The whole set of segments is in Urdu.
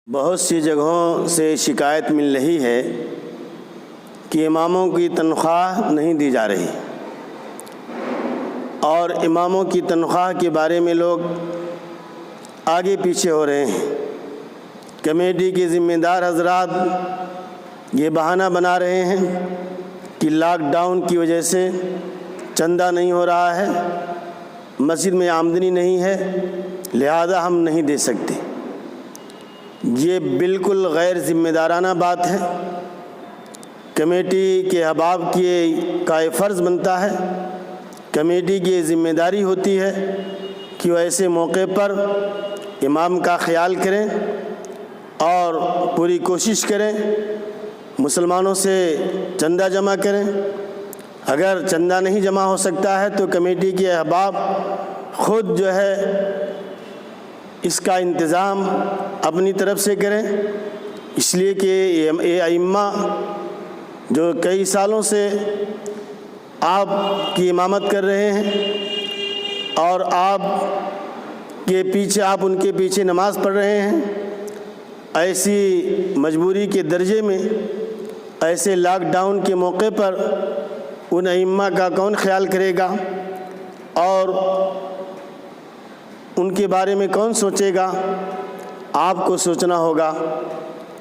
بہت سی جگہوں سے شکایت مل رہی ہے کہ اماموں کی تنخواہ نہیں دی جا رہی اور اماموں کی تنخواہ کے بارے میں لوگ آگے پیچھے ہو رہے ہیں۔ کمیٹی کے ذمہ دار حضرات یہ بہانہ بنا رہے ہیں کہ لاک ڈاؤن کی وجہ سے چندہ نہیں ہو رہا ہے، مسجد میں آمدنی نہیں ہے، لہذا ہم نہیں دے سکتے۔ یہ بالکل غیر ذمہ دارانہ بات ہے۔ کمیٹی کے احباب کا یہ فرض بنتا ہے، کمیٹی کی یہ ذمہ داری ہوتی ہے کہ وہ ایسے موقع پر امام کا خیال کریں اور پوری کوشش کریں، مسلمانوں سے چندہ جمع کریں۔ اگر چندہ نہیں جمع ہو سکتا ہے تو کمیٹی کے احباب خود اس کا انتظام اپنی طرف سے کریں، اس لیے کہ یہ ائمہ جو کئی سالوں سے آپ کی امامت کر رہے ہیں اور آپ ان کے پیچھے نماز پڑھ رہے ہیں، ایسی مجبوری کے درجے میں ایسے لاک ڈاؤن کے موقع پر ان ائمہ کا کون خیال کرے گا اور ان کے بارے میں کون سوچے گا؟ آپ کو سوچنا ہوگا،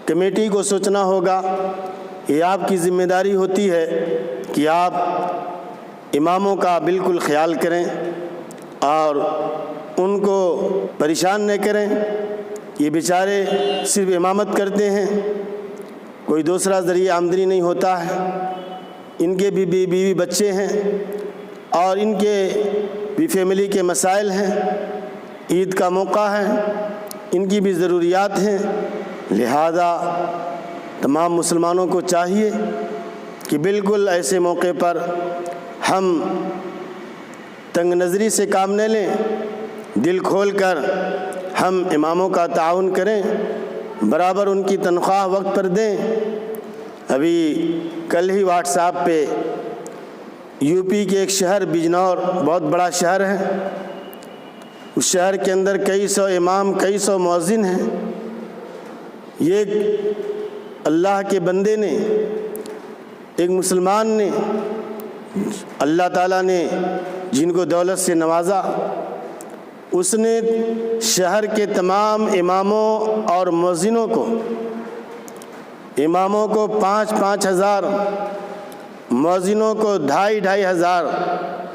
کمیٹی کو سوچنا ہوگا۔ یہ آپ کی ذمہ داری ہوتی ہے کہ آپ اماموں کا بالکل خیال کریں اور ان کو پریشان نہ کریں۔ یہ بیچارے صرف امامت کرتے ہیں، کوئی دوسرا ذریعہ آمدنی نہیں ہوتا ہے، ان کے بھی بیوی بچے ہیں اور ان کے بھی فیملی کے مسائل ہیں، عید کا موقع ہے، ان کی بھی ضروریات ہیں۔ لہذا تمام مسلمانوں کو چاہیے کہ بالکل ایسے موقع پر ہم تنگ نظری سے کام نہ لیں، دل کھول کر ہم اماموں کا تعاون کریں، برابر ان کی تنخواہ وقت پر دیں۔ ابھی کل ہی واٹس ایپ پہ یو پی کے ایک شہر بجنور، بہت بڑا شہر ہے، اس شہر کے اندر کئی سو امام، کئی سو مؤذن ہیں۔ یہ اللہ کے بندے نے، ایک مسلمان نے، اللہ تعالیٰ نے جن کو دولت سے نوازا، اس نے شہر کے تمام اماموں اور مؤذنوں کو، اماموں کو 5,000 مؤذنوں کو 2,500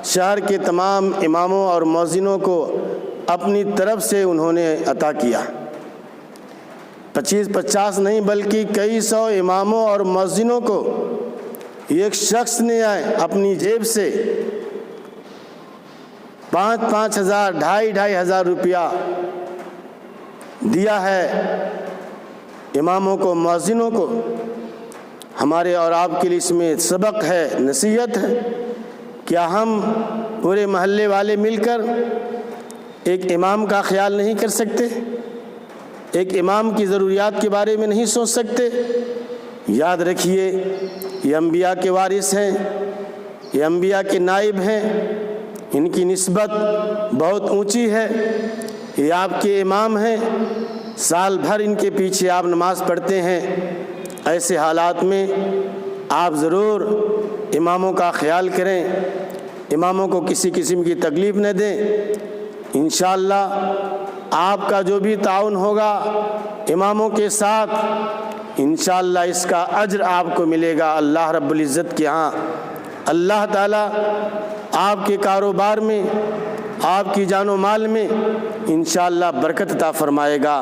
شہر کے تمام اماموں اور مؤذنوں کو اپنی طرف سے انہوں نے عطا کیا۔ 50 نہیں بلکہ کئی سو اماموں اور مؤذنوں کو ایک شخص نے اپنی جیب سے 5,000 2,500 روپیہ دیا ہے اماموں کو، مؤذنوں کو۔ ہمارے اور آپ کے لیے اس میں سبق ہے، نصیحت ہے۔ کیا ہم پورے محلے والے مل کر ایک امام کا خیال نہیں کر سکتے؟ ایک امام کی ضروریات کے بارے میں نہیں سوچ سکتے؟ یاد رکھیے، یہ انبیاء کے وارث ہیں، یہ انبیاء کے نائب ہیں، ان کی نسبت بہت اونچی ہے۔ یہ آپ کے امام ہیں، سال بھر ان کے پیچھے آپ نماز پڑھتے ہیں۔ ایسے حالات میں آپ ضرور اماموں کا خیال کریں، اماموں کو کسی قسم کی تکلیف نہ دیں۔ انشاءاللہ آپ کا جو بھی تعاون ہوگا اماموں کے ساتھ، انشاءاللہ اس کا اجر آپ کو ملے گا اللہ رب العزت کے ہاں۔ اللہ تعالیٰ آپ کے کاروبار میں، آپ کی جان و مال میں انشاءاللہ برکت عطا فرمائے گا۔